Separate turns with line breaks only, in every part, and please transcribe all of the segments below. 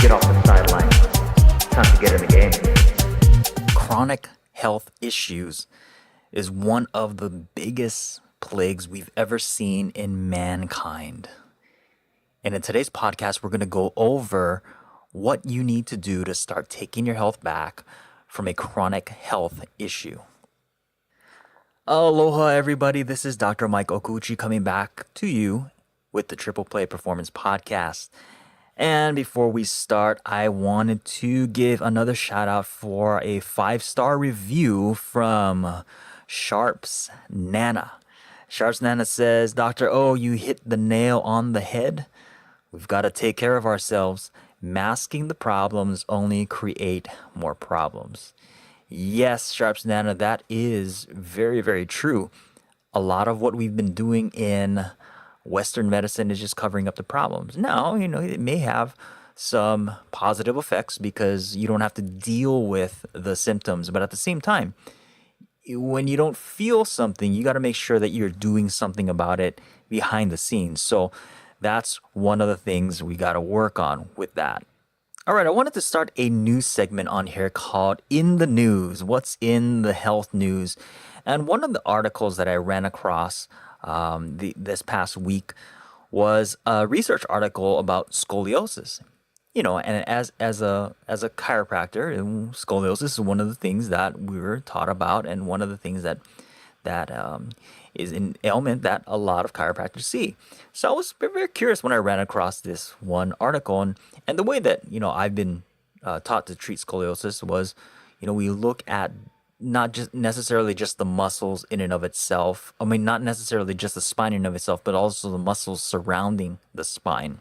get off the sidelines. Time to get in the game.
Chronic health issues is one of the biggest plagues we've ever seen in mankind. And in today's podcast, we're going to go over what you need to do to start taking your health back from a chronic health issue. Aloha, everybody. This is Dr. Mike Okuchi coming back to you with the Triple Play Performance Podcast. And before we start, I wanted to give another shout out for a 5-star review from Sharps Nana. Sharps Nana says, Dr. O, you hit the nail on the head. We've got to take care of ourselves. Masking the problems only create more problems. Yes, Sharps Nana, that is very, very true. A lot of what we've been doing in Western medicine is just covering up the problems. Now, it may have some positive effects because you don't have to deal with the symptoms. But at the same time, when you don't feel something, you got to make sure that you're doing something about it behind the scenes. So that's one of the things we got to work on with that. All right, I wanted to start a new segment on here called In the News. What's in the health news? And one of the articles that I ran across this past week was a research article about scoliosis. And as a chiropractor, scoliosis is one of the things that we were taught about, and one of the things that is an ailment that a lot of chiropractors see. So I was very, very curious when I ran across this one article, and the way that I've been taught to treat scoliosis was, we look at not just necessarily just the muscles in and of itself. I mean, not necessarily just the spine in and of itself, but also the muscles surrounding the spine.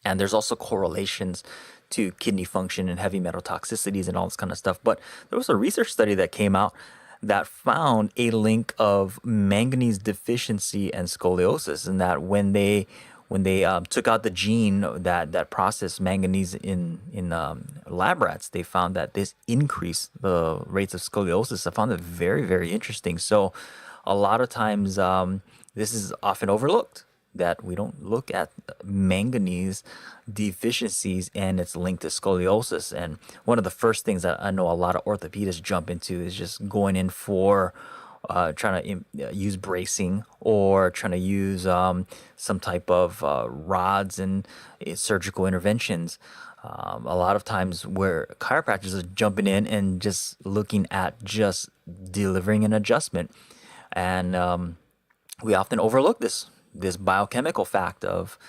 And there's also correlations to kidney function and heavy metal toxicities and all this kind of stuff. But there was a research study that came out that found a link of manganese deficiency and scoliosis, and that when they took out the gene that processed manganese in lab rats, they found that this increased the rates of scoliosis. I found it very, very interesting. So a lot of times this is often overlooked, that we don't look at manganese deficiencies and its linked to scoliosis. And one of the first things that I know a lot of orthopedists jump into is just going in for trying to use bracing, or trying to use some type of rods and surgical interventions. A lot of times where chiropractors are jumping in and just looking at just delivering an adjustment. And we often overlook this biochemical fact of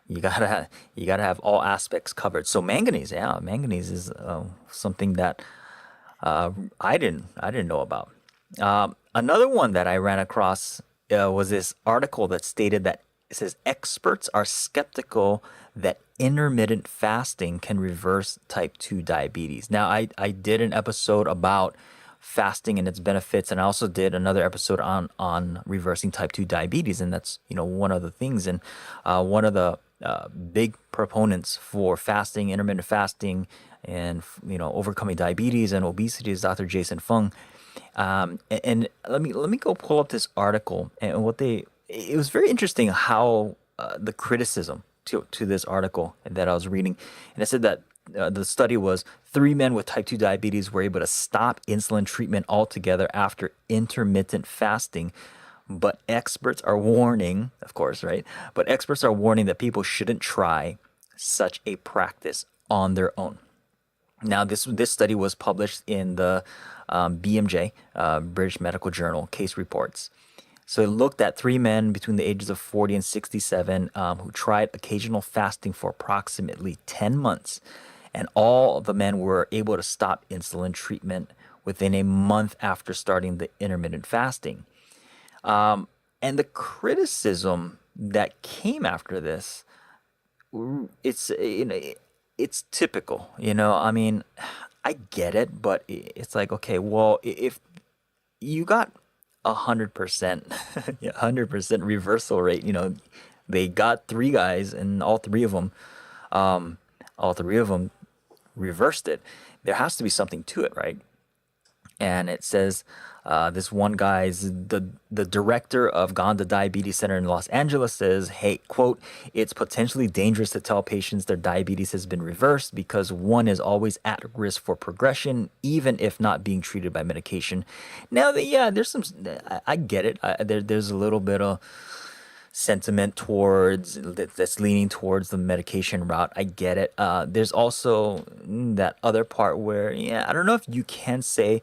you gotta have all aspects covered. So manganese is something that I didn't know about. Another one that I ran across was this article that stated that it says experts are skeptical that intermittent fasting can reverse type 2 diabetes. Now, I did an episode about fasting and its benefits, and I also did another episode on reversing type 2 diabetes, and that's one of the things. And one of the big proponents for fasting, intermittent fasting, and overcoming diabetes and obesity is Dr. Jason Fung. And let me go pull up this article, and it was very interesting how the criticism to this article that I was reading, and it said that the study was 3 men with type 2 diabetes were able to stop insulin treatment altogether after intermittent fasting. But experts are warning, of course, right? But experts are warning that people shouldn't try such a practice on their own. Now, this study was published in the BMJ, British Medical Journal, case reports. So it looked at 3 men between the ages of 40 and 67 who tried occasional fasting for approximately 10 months. And all of the men were able to stop insulin treatment within a month after starting the intermittent fasting. And the criticism that came after this, it's typical. I mean, I get it, but it's like, okay, well, if you got 100%, 100% reversal rate, they got 3 guys, and all three of them reversed it. There has to be something to it, right? And it says this one guy's the director of Ganda Diabetes Center in Los Angeles says, "Hey, quote, it's potentially dangerous to tell patients their diabetes has been reversed because one is always at risk for progression, even if not being treated by medication." Now, yeah, there's some. I get it. There's a little bit of sentiment that's leaning towards the medication route. I get it. There's also that other part where, yeah, I don't know if you can say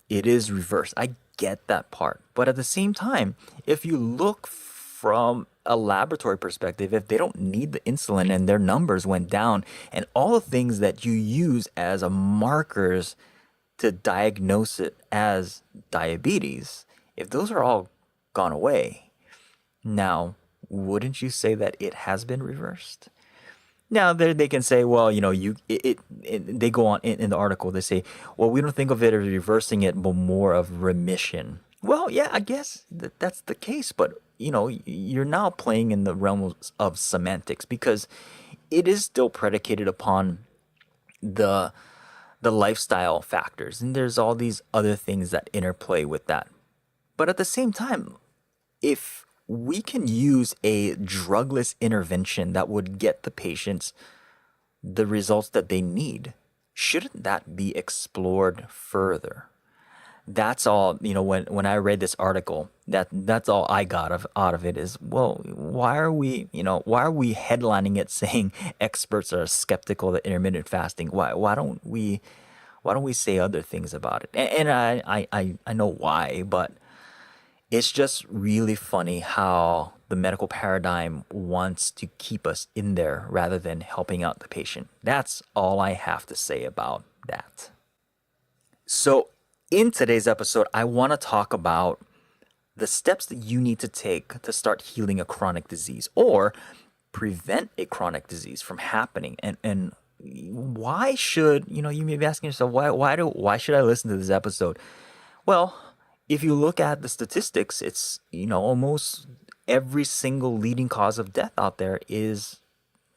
it is reversed. I get that part. But at the same time, if you look from a laboratory perspective, if they don't need the insulin and their numbers went down and all the things that you use as a markers to diagnose it as diabetes, if those are all gone away, now, wouldn't you say that it has been reversed? Now, they can say, well, they go on in the article, they say, well, we don't think of it as reversing it, but more of remission. Well, yeah, I guess that's the case, but, you're now playing in the realm of semantics because it is still predicated upon the lifestyle factors, and there's all these other things that interplay with that. But at the same time, if we can use a drugless intervention that would get the patients the results that they need, shouldn't that be explored further? That's all, when I read this article, that's all I got out of it is, well, why are we headlining it saying experts are skeptical of intermittent fasting? Why don't we say other things about it? And I know why, but it's just really funny how the medical paradigm wants to keep us in there rather than helping out the patient. That's all I have to say about that. So, in today's episode, I want to talk about the steps that you need to take to start healing a chronic disease or prevent a chronic disease from happening. And why should, you may be asking yourself, why should I listen to this episode? Well, if you look at the statistics, it's, almost every single leading cause of death out there is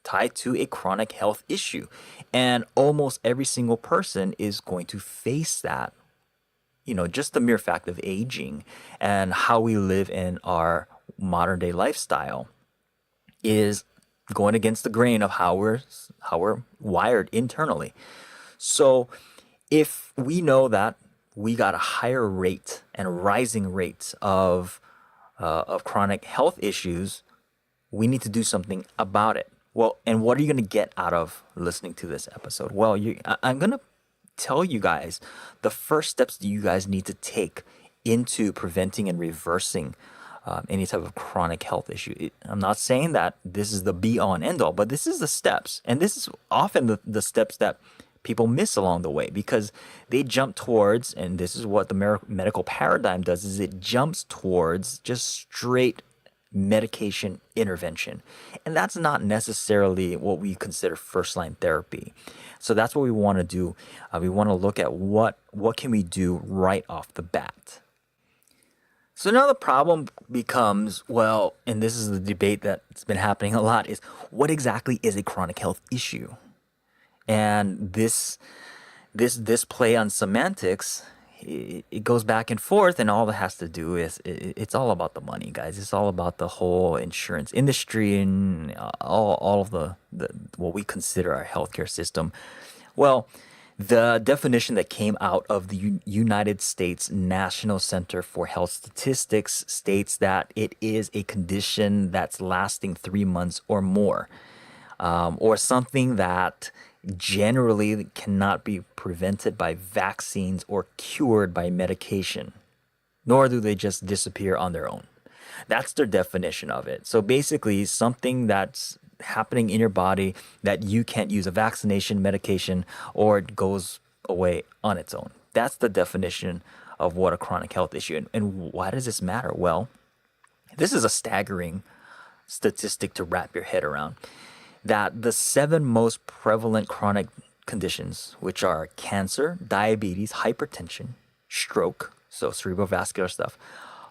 tied to a chronic health issue. And almost every single person is going to face that. Just the mere fact of aging and how we live in our modern day lifestyle is going against the grain of how we're wired internally. So if we know that we got a higher rate and rising rates of chronic health issues, we need to do something about it. Well, and what are you going to get out of listening to this episode? Well, I'm going to tell you guys the first steps that you guys need to take into preventing and reversing any type of chronic health issue. I'm not saying that this is the be-all and end-all, but this is the steps. And this is often the steps that people miss along the way because they jump towards, and this is what the medical paradigm does, is it jumps towards just straight medication intervention. And that's not necessarily what we consider first-line therapy. So that's what we want to do. We want to look at what can we do right off the bat. So now the problem becomes, well, and this is the debate that's been happening a lot, is what exactly is a chronic health issue? And this play on semantics, it goes back and forth, and all it has to do is it's all about the money, guys. It's all about the whole insurance industry and all of the what we consider our healthcare system. Well, the definition that came out of the United States National Center for Health Statistics states that it is a condition that's lasting 3 months or more, or something that generally cannot be prevented by vaccines or cured by medication, nor do they just disappear on their own. That's their definition of it. So basically, something that's happening in your body that you can't use a vaccination, medication, or it goes away on its own. That's the definition of what a chronic health issue. And why does this matter? Well, this is a staggering statistic to wrap your head around. That the 7 most prevalent chronic conditions, which are cancer, diabetes, hypertension, stroke, so cerebrovascular stuff,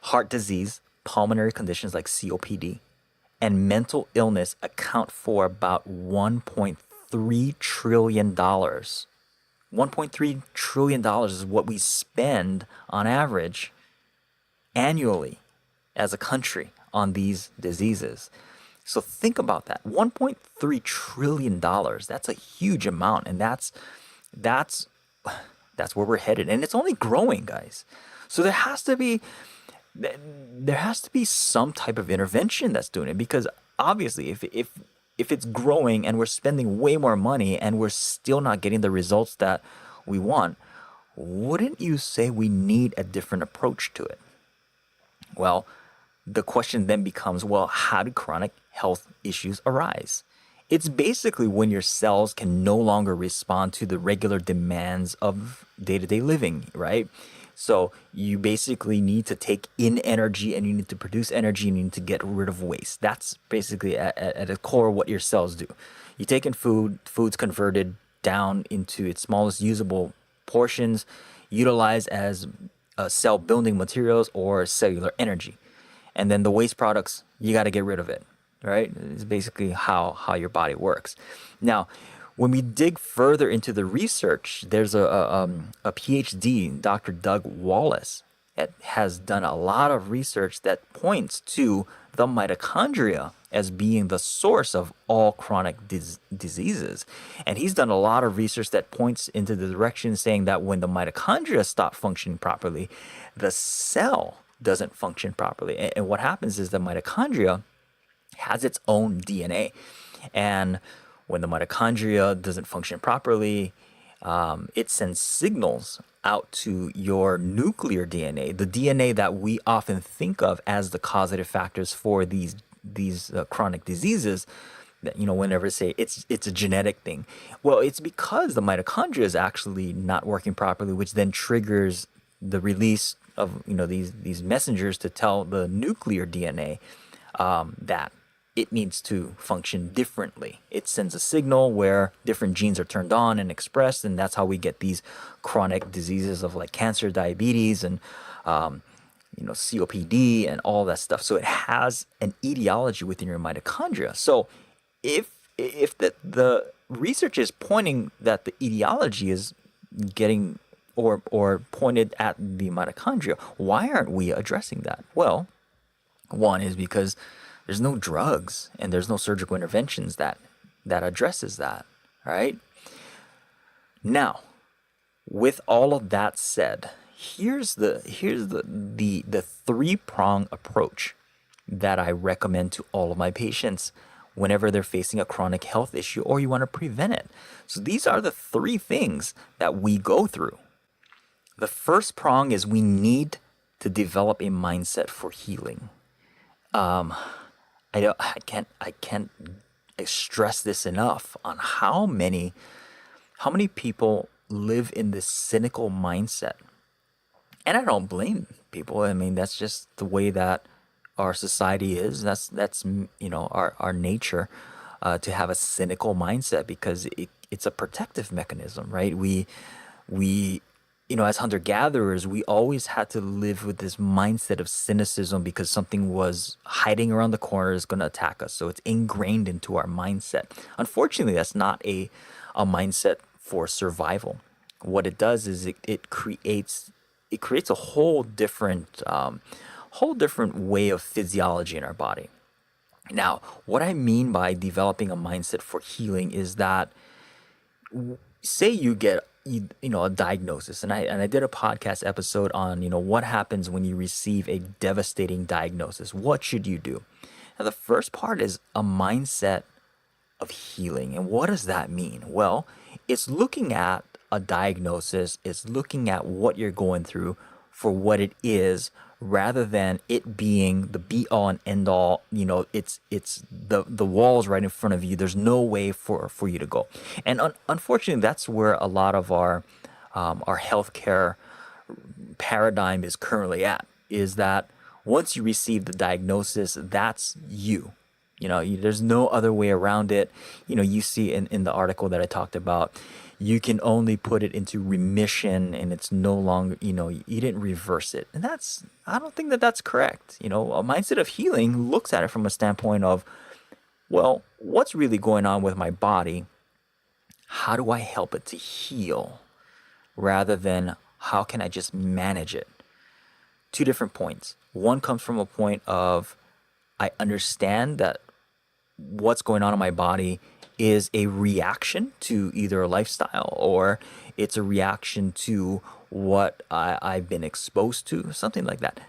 heart disease, pulmonary conditions like COPD, and mental illness account for about $1.3 trillion $1.3 trillion is what we spend on average annually as a country on these diseases. So think about that. $1.3 trillion. That's a huge amount. And that's where we're headed. And it's only growing, guys. So there has to be some type of intervention that's doing it, because obviously if it's growing and we're spending way more money and we're still not getting the results that we want, wouldn't you say we need a different approach to it? Well, the question then becomes, well, how do chronic health issues arise? It's basically when your cells can no longer respond to the regular demands of day-to-day living, right? So you basically need to take in energy and you need to produce energy and you need to get rid of waste. That's basically at the core what your cells do. You take in food's converted down into its smallest usable portions, utilized as cell building materials or cellular energy. And then the waste products, you got to get rid of it, right? It's basically how your body works. Now, when we dig further into the research, there's a PhD, Dr. Doug Wallace, that has done a lot of research that points to the mitochondria as being the source of all chronic diseases. And he's done a lot of research that points into the direction saying that when the mitochondria stop functioning properly, the cell doesn't function properly. And what happens is the mitochondria has its own DNA. And when the mitochondria doesn't function properly, it sends signals out to your nuclear DNA, the DNA that we often think of as the causative factors for these chronic diseases. That, whenever say it's a genetic thing, well, it's because the mitochondria is actually not working properly, which then triggers the release of these messengers to tell the nuclear DNA that it needs to function differently. It sends a signal where different genes are turned on and expressed, and that's how we get these chronic diseases of like cancer, diabetes, and COPD and all that stuff. So it has an etiology within your mitochondria. So if the research is pointing that the etiology is getting or pointed at the mitochondria, why aren't we addressing that? Well, one is because there's no drugs and there's no surgical interventions that addresses that, right? Now, with all of that said, here's the three-prong approach that I recommend to all of my patients whenever they're facing a chronic health issue or you want to prevent it. So these are the three things that we go through. The first prong is we need to develop a mindset for healing. I can't stress this enough on how many people live in this cynical mindset. And I don't blame people. I mean, that's just the way that our society is. That's our nature, to have a cynical mindset, because it's a protective mechanism, right? We as hunter-gatherers, we always had to live with this mindset of cynicism because something was hiding around the corner is going to attack us. So it's ingrained into our mindset. Unfortunately, that's not a mindset for survival. What it does is it creates a whole different way of physiology in our body. Now, what I mean by developing a mindset for healing is that, say you get a diagnosis, and I did a podcast episode on what happens when you receive a devastating diagnosis. What should you do? Now, the first part is a mindset of healing. And what does that mean? Well, it's looking at a diagnosis, it's looking at what you're going through for what it is, rather than it being the be all and end all. It's the walls right in front of you. There's no way for you to go. And unfortunately, that's where a lot of our healthcare paradigm is currently at, is that once you receive the diagnosis, that's you. There's no other way around it. You see in the article that I talked about, you can only put it into remission, and it's no longer, you didn't reverse it. And I don't think that's correct. A mindset of healing looks at it from a standpoint of, well, what's really going on with my body? How do I help it to heal? rather than how can I just manage it. Two different points. One comes from a point of I understand that what's going on in my body is a reaction to either a lifestyle or it's a reaction to what I've been exposed to, something like that.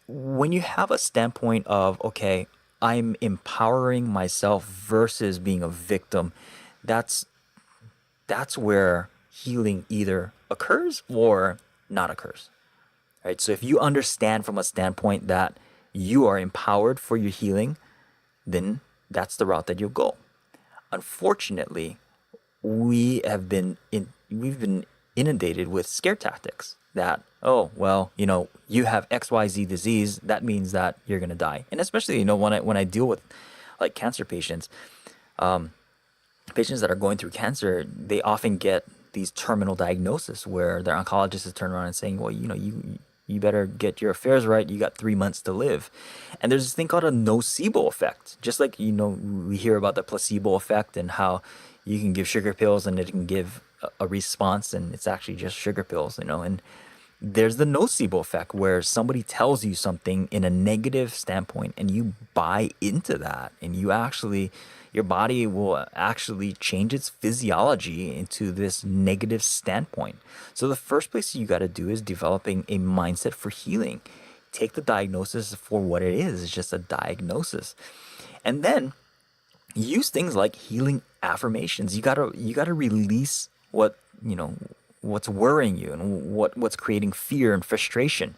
When you have a standpoint of, okay, I'm empowering myself versus being a victim, that's where healing either occurs or not occurs. Right? So if you understand from a standpoint that you are empowered for your healing, then that's the route that you'll go. Unfortunately, we've been inundated with scare tactics that, oh, well, you have XYZ disease, that means that you're going to die. And especially, when I deal with like cancer patients, patients that are going through cancer, they often get these terminal diagnoses where their oncologist is turning around and saying, well, you better get your affairs right. You got 3 months to live. And there's this thing called a nocebo effect. Just like, we hear about the placebo effect and how you can give sugar pills and it can give a response and it's actually just sugar pills, and there's the nocebo effect where somebody tells you something in a negative standpoint and you buy into that and your body will actually change its physiology into this negative standpoint. So the first place you got to do is developing a mindset for healing. Take the diagnosis for what it is. It's just a diagnosis. And then use things like healing affirmations. You gotta release what's worrying you and what's creating fear and frustration,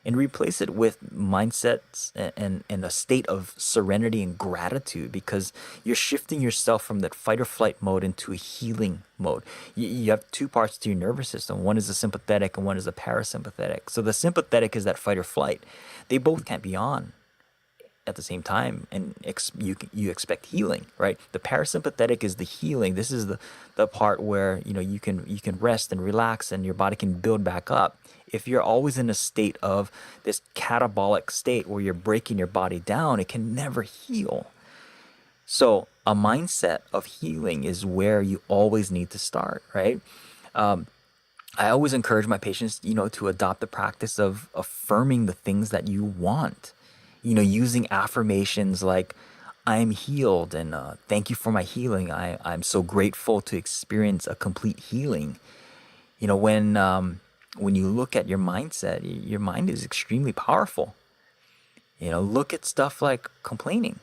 and replace it with mindsets and a state of serenity and gratitude, because you're shifting yourself from that fight or flight mode into a healing mode. You have two parts to your nervous system. One is the sympathetic and one is the parasympathetic. So the sympathetic is that fight or flight. They both can't be on at the same time, and you expect healing, right? The parasympathetic is the healing. This is the part where you can rest and relax and your body can build back up. If you're always in a state of this catabolic state where you're breaking your body down, it can never heal. So a mindset of healing is where you always need to start, right? I always encourage my patients, to adopt the practice of affirming the things that you want. Using affirmations like, I'm healed and thank you for my healing. I'm so grateful to experience a complete healing. When you look at your mindset, your mind is extremely powerful. Look at stuff like complaining.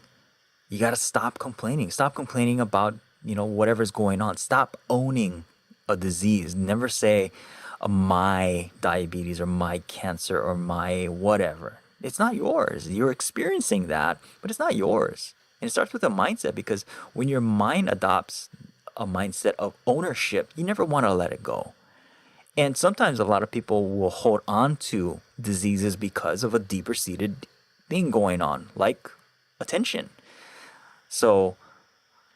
You got to stop complaining. Stop complaining about, whatever's going on. Stop owning a disease. Never say my diabetes or my cancer or my whatever. It's not yours. You're experiencing that, but it's not yours. And it starts with a mindset, because when your mind adopts a mindset of ownership, you never want to let it go. And sometimes a lot of people will hold on to diseases because of a deeper seated thing going on, like attention. So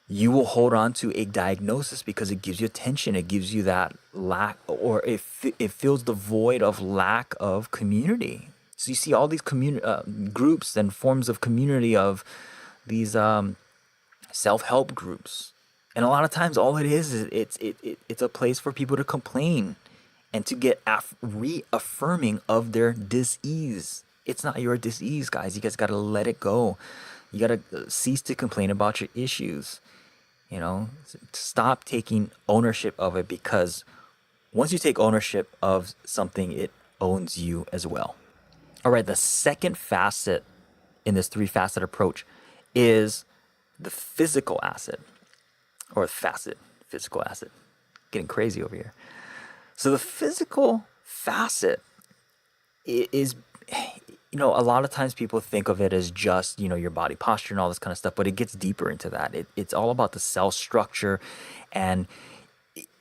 you will hold on to a diagnosis because it gives you attention. It gives you that lack, or it fills the void of lack of community. So you see all these groups and forms of community of these self-help groups, and a lot of times all it is it's a place for people to complain and to get reaffirming of their dis-ease. It's not your dis-ease, guys. You guys got to let it go. You got to cease to complain about your issues. Stop taking ownership of it, because once you take ownership of something, it owns you as well. All right, the second facet in this three-facet approach is the physical asset, or physical asset. Getting crazy over here. So the physical facet is, a lot of times people think of it as just, your body posture and all this kind of stuff, but it gets deeper into that. It's all about the cell structure. And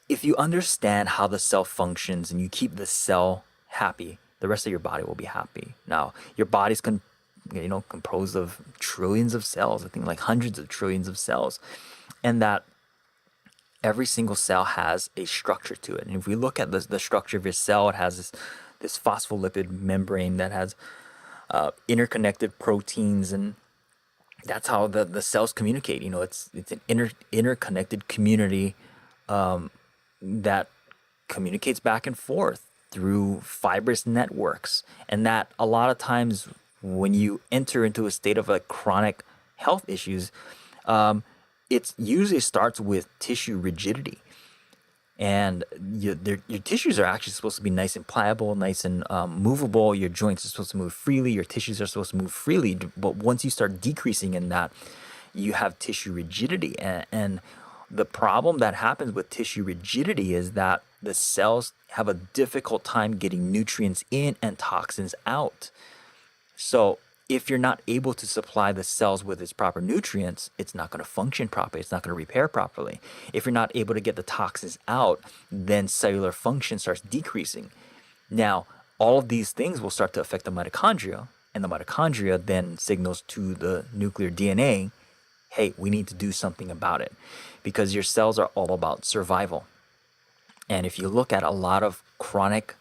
if you understand how the cell functions and you keep the cell happy, the rest of your body will be happy. Now, your body's composed of trillions of cells, I think like hundreds of trillions of cells, and that every single cell has a structure to it. And if we look at the structure of your cell, it has this phospholipid membrane that has interconnected proteins, and that's how the cells communicate. It's an interconnected community that communicates back and forth through fibrous networks. And that a lot of times when you enter into a state of like chronic health issues, it usually starts with tissue rigidity. And your tissues are actually supposed to be nice and pliable, nice and movable. Your joints are supposed to move freely. Your tissues are supposed to move freely. But once you start decreasing in that, you have tissue rigidity. And the problem that happens with tissue rigidity is that the cells have a difficult time getting nutrients in and toxins out. So if you're not able to supply the cells with its proper nutrients, it's not going to function properly. It's not going to repair properly. If you're not able to get the toxins out, then cellular function starts decreasing. Now, all of these things will start to affect the mitochondria, and the mitochondria then signals to the nuclear DNA, hey, we need to do something about it, because your cells are all about survival. And if you look at a lot of chronic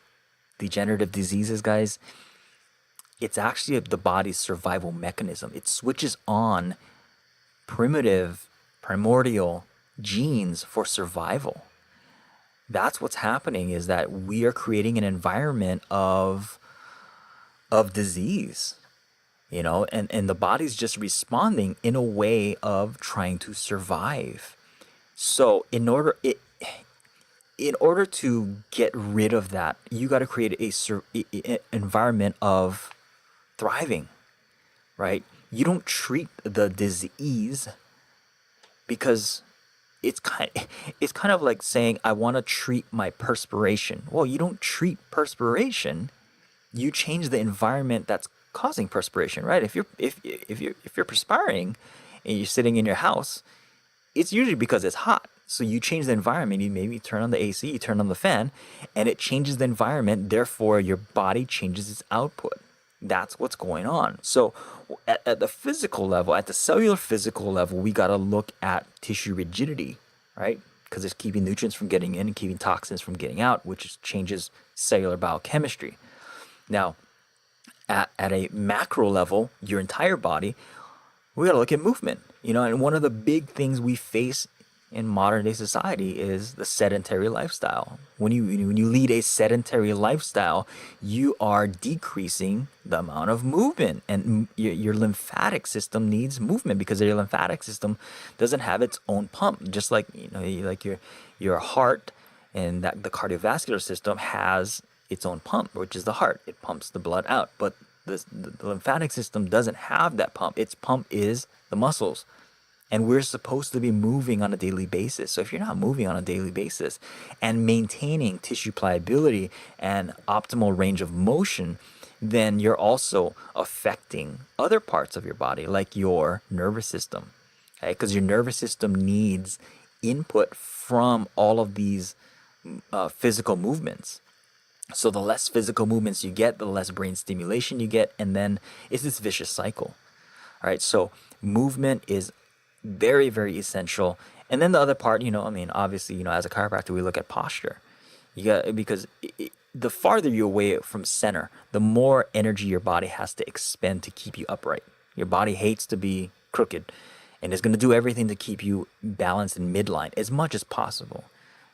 degenerative diseases, guys, it's actually the body's survival mechanism. It switches on primordial genes for survival. That's what's happening, is that we are creating an environment of disease, and the body's just responding in a way of trying to survive. So in order to get rid of that, you got to create an environment of thriving, right? You don't treat the disease, because it's kind of like saying, I want to treat my perspiration. Well, you don't treat perspiration. You change the environment that's causing perspiration, right? If you're perspiring and you're sitting in your house, it's usually because it's hot. So you change the environment. You maybe turn on the AC, you turn on the fan, and it changes the environment. Therefore, your body changes its output. That's what's going on. So at the physical level, at the cellular physical level, we got to look at tissue rigidity, right? Because it's keeping nutrients from getting in and keeping toxins from getting out, which changes cellular biochemistry. Now, at a macro level, your entire body, we got to look at movement. And one of the big things we face in modern day society is the sedentary lifestyle. When you lead a sedentary lifestyle, you are decreasing the amount of movement, and your lymphatic system needs movement, because your lymphatic system doesn't have its own pump. Just like like your heart, and that the cardiovascular system has its own pump, which is the heart. It pumps the blood out, but the lymphatic system doesn't have that pump. Its pump is the muscles. And we're supposed to be moving on a daily basis. So if you're not moving on a daily basis and maintaining tissue pliability and optimal range of motion, then you're also affecting other parts of your body, like your nervous system. Okay? Because your nervous system needs input from all of these physical movements. So the less physical movements you get, the less brain stimulation you get, and then it's this vicious cycle. All right, so movement is very, very essential. And then the other part, obviously, as a chiropractor, we look at posture. Because the farther you're away from center, the more energy your body has to expend to keep you upright. Your body hates to be crooked, and is going to do everything to keep you balanced in midline as much as possible.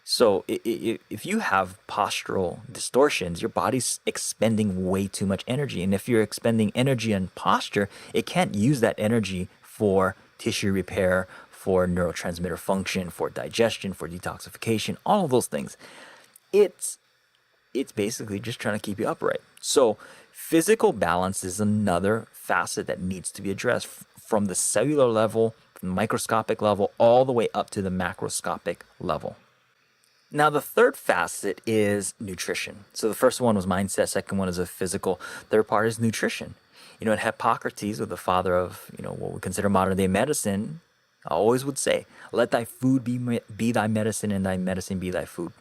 So if you have postural distortions, your body's expending way too much energy. And if you're expending energy on posture, it can't use that energy for tissue repair, for neurotransmitter function, for digestion, for detoxification, all of those things. It's basically just trying to keep you upright. So physical balance is another facet that needs to be addressed from the cellular level, from the microscopic level, all the way up to the macroscopic level. Now, the third facet is nutrition. So the first one was mindset, second one is a physical, third part is nutrition. And Hippocrates, or the father of, what we consider modern day medicine, always would say, let thy food be thy medicine, and thy medicine be thy food.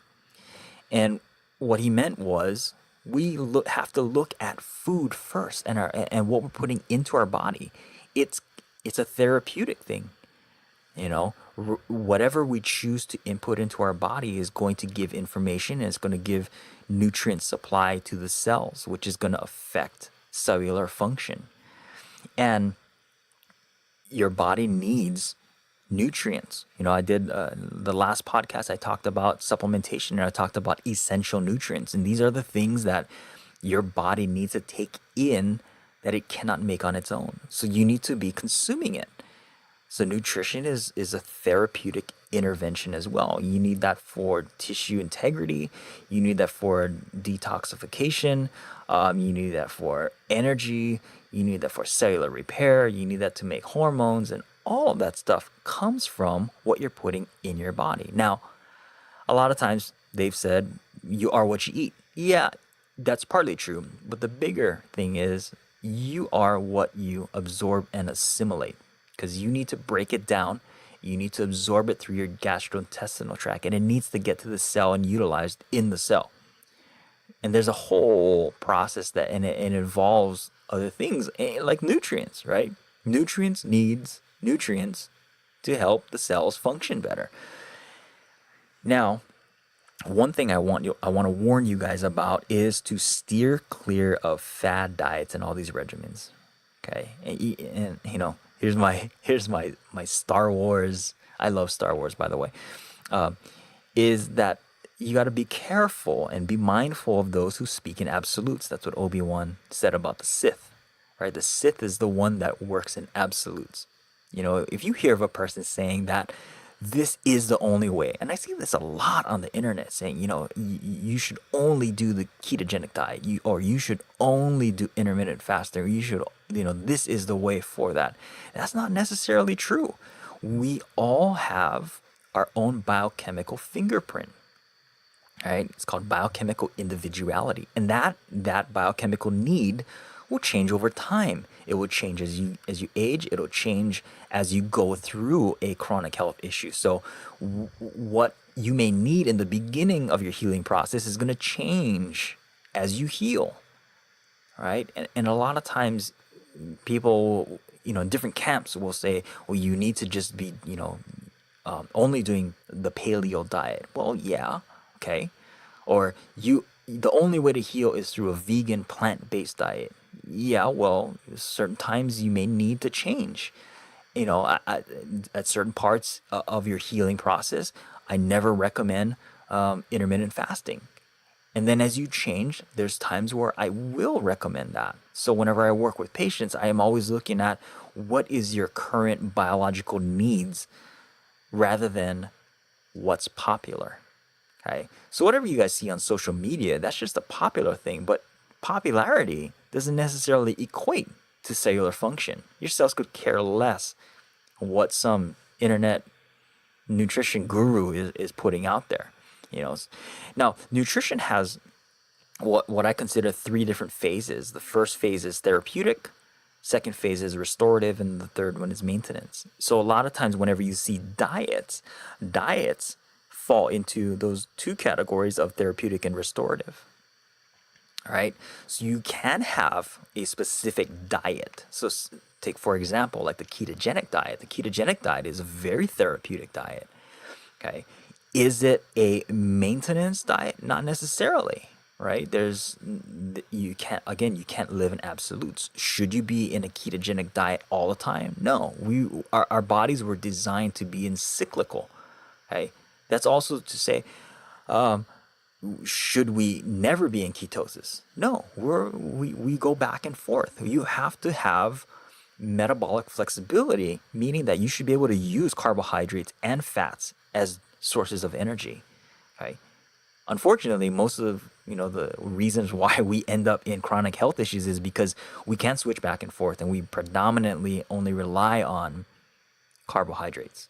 And what he meant was, we have to look at food first, and what we're putting into our body. It's a therapeutic thing. Whatever we choose to input into our body is going to give information, and it's going to give nutrient supply to the cells, which is going to affect cellular function. And your body needs nutrients. I did the last podcast, I talked about supplementation and I talked about essential nutrients. And these are the things that your body needs to take in that it cannot make on its own. So you need to be consuming it. So nutrition is a therapeutic intervention as well. You need that for tissue integrity. You need that for detoxification. You need that for energy. You need that for cellular repair. You need that to make hormones, and all of that stuff comes from what you're putting in your body. Now, a lot of times they've said you are what you eat. Yeah, that's partly true. But the bigger thing is you are what you absorb and assimilate, because you need to break it down. You need to absorb it through your gastrointestinal tract, and it needs to get to the cell and utilized in the cell. And there's a whole process that, and it involves other things like nutrients, right? Nutrients needs nutrients to help the cells function better. Now, one thing I want to warn you guys about is to steer clear of fad diets and all these regimens. Okay, and here's my Star Wars. I love Star Wars, by the way. Is that you got to be careful and be mindful of those who speak in absolutes. That's what Obi-Wan said about the Sith, right? The Sith is the one that works in absolutes. If you hear of a person saying that this is the only way, and I see this a lot on the internet saying, you should only do the ketogenic diet, or you should only do intermittent fasting, or you should, this is the way for that. That's not necessarily true. We all have our own biochemical fingerprint. Right? It's called biochemical individuality. And that biochemical need will change over time. It will change as you age. It'll change as you go through a chronic health issue. So what you may need in the beginning of your healing process is going to change as you heal. Right? And a lot of times people, in different camps will say, well, you need to just be, only doing the paleo diet. Well, yeah. Okay. Or the only way to heal is through a vegan plant-based diet. Yeah, well, certain times you may need to change. At certain parts of your healing process, I never recommend intermittent fasting. And then as you change, there's times where I will recommend that. So whenever I work with patients, I am always looking at what is your current biological needs rather than what's popular. Okay. So whatever you guys see on social media, that's just a popular thing. But popularity doesn't necessarily equate to cellular function. Your cells could care less what some internet nutrition guru is putting out there. Now, nutrition has what I consider 3 different phases. The first phase is therapeutic, second phase is restorative, and the third one is maintenance. So a lot of times whenever you see diets fall into those 2 categories of therapeutic and restorative. All right. So you can have a specific diet. So take, for example, like the ketogenic diet. The ketogenic diet is a very therapeutic diet. Okay. Is it a maintenance diet? Not necessarily. Right. You can't live in absolutes. Should you be in a ketogenic diet all the time? No. Our bodies were designed to be in cyclical. Okay. That's also to say, should we never be in ketosis? No, we go back and forth. You have to have metabolic flexibility, meaning that you should be able to use carbohydrates and fats as sources of energy. Okay. Unfortunately, most of the reasons why we end up in chronic health issues is because we can't switch back and forth, and we predominantly only rely on carbohydrates.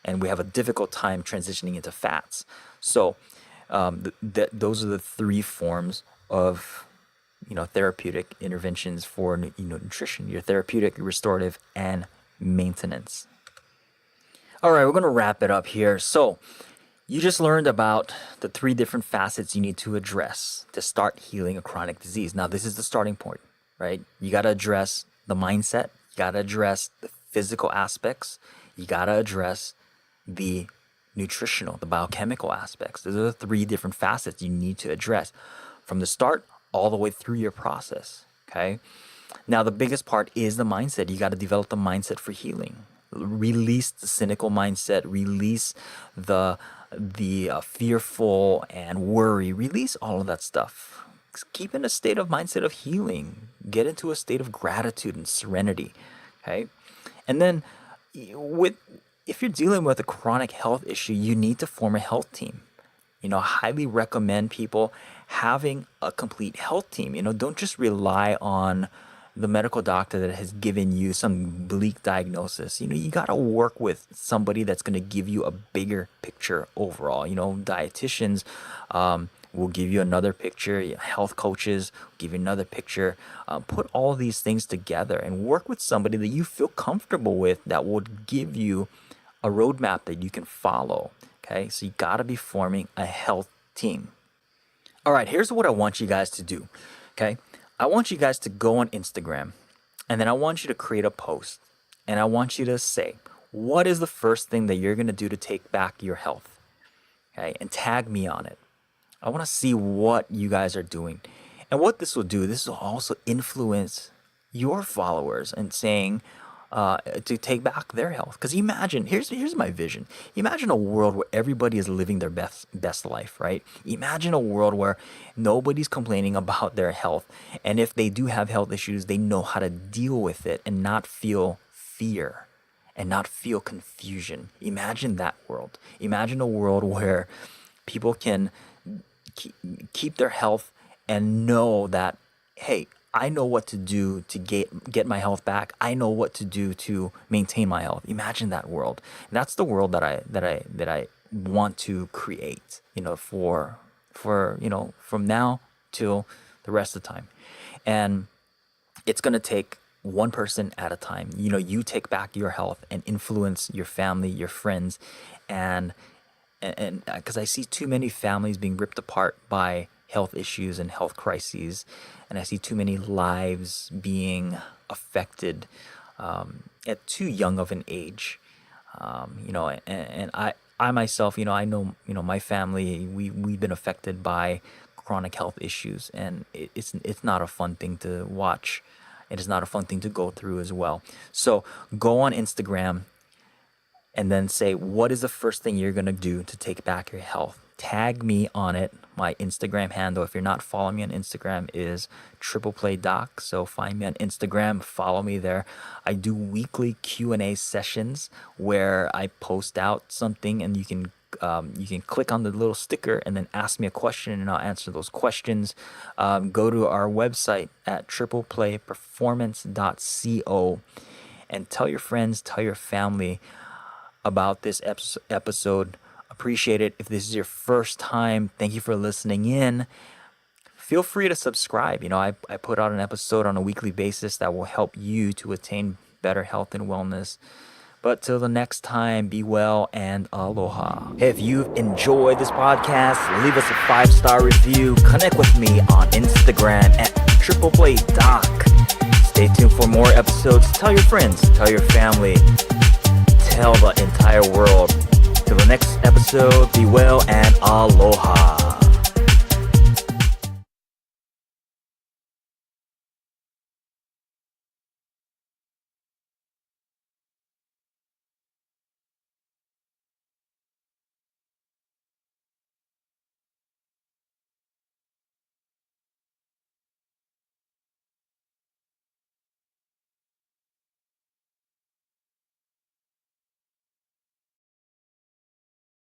And we have a difficult time transitioning into fats. So those are the 3 forms of therapeutic interventions for nutrition: your therapeutic, restorative, and maintenance. All right, we're going to wrap it up here. So you just learned about the 3 different facets you need to address to start healing a chronic disease. Now, this is the starting point, right? You got to address the mindset. You got to address the physical aspects. You got to address the nutritional, the biochemical aspects. Those are the 3 different facets you need to address from the start all the way through your process. Okay. Now, the biggest part is the mindset. You got to develop the mindset for healing. Release the cynical mindset, release the fearful and worry, release all of that stuff. Keep in a state of mindset of healing. Get into a state of gratitude and serenity. Okay, and then if you're dealing with a chronic health issue, you need to form a health team. I highly recommend people having a complete health team. Don't just rely on the medical doctor that has given you some bleak diagnosis. You got to work with somebody that's going to give you a bigger picture overall. Dietitians will give you another picture. Health coaches will give you another picture. Put all these things together and work with somebody that you feel comfortable with that would give you a roadmap that you can follow. Okay, so you got to be forming a health team. All right, here's what I want you guys to do. Okay, I want you guys to go on Instagram, and then I want you to create a post, and I want you to say, what is the first thing that you're going to do to take back your health? Okay, and tag me on it. I want to see what you guys are doing. And what this will do, this will also influence your followers and saying, to take back their health. Because imagine, here's my vision. Imagine a world where everybody is living their best life, right? Imagine a world where nobody's complaining about their health. And if they do have health issues, they know how to deal with it and not feel fear and not feel confusion. Imagine that world. Imagine a world where people can keep their health and know that, hey, I know what to do to get my health back. I know what to do to maintain my health. Imagine that world. And that's the world that I want to create. For from now till the rest of the time. And it's gonna take one person at a time. You take back your health and influence your family, your friends, and because I see too many families being ripped apart by health issues and health crises, and I see too many lives being affected at too young of an age. And I myself, I know, my family, we've been affected by chronic health issues, and it's not a fun thing to watch. It is not a fun thing to go through as well. So go on Instagram and then say, what is the first thing you're going to do to take back your health? Tag me on it. My Instagram handle, if you're not following me on Instagram, is tripleplaydoc. So find me on Instagram, follow me there. I do weekly Q&A sessions where I post out something, and you can click on the little sticker and then ask me a question, and I'll answer those questions. Go to our website at tripleplayperformance.co and tell your friends, tell your family about this episode. Appreciate it. If this is your first time, thank you for listening in. Feel free to subscribe. I put out an episode on a weekly basis that will help you to attain better health and wellness. But till the next time, be well and aloha. Hey, if you've enjoyed this podcast, leave us a 5-star review. Connect with me on Instagram at tripleplaydoc. Stay tuned for more episodes. Tell your friends, tell your family, tell the entire world. Till the next episode, be well and aloha.